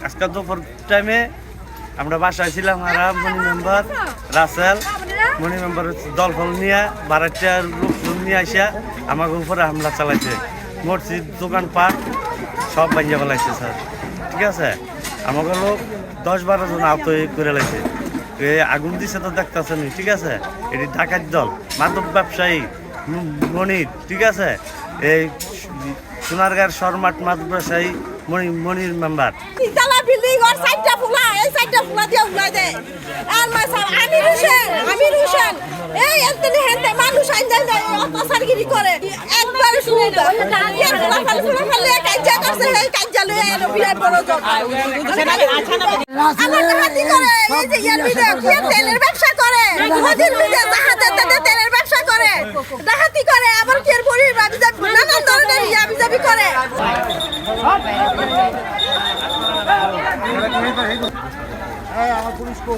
আজকে দুপুর টাইমে আমরা বাসায় ছিলাম, আর মনি মেম্বার রাসেল মনি মেম্বার দল ফল নিয়ে বারাটার লোকজন নিয়ে আসা আমাকে উপরে হামলা চালাইছে। মসজিদ দোকানপাট সব ভাঙিয়ে ফেলাইছে স্যার। ঠিক আছে, আমাকে লোক 10-12 জন আহত করে লাইছে। আগুন দিছে তো দেখতেছেন। ঠিক আছে, এটি ডাকাত দল, মাদক ব্যবসায়ী মনির। ঠিক আছে, এই সোনারগাঁর শর্মাট মাদক ব্যবসায়ী মনির মেম্বার। তেলের ব্যবসা করে, তেলের ব্যবসা করে, ডাকাতি করে, আবার কি নানান ধরনের ইয়াবি করে। আমার পুলিশ কো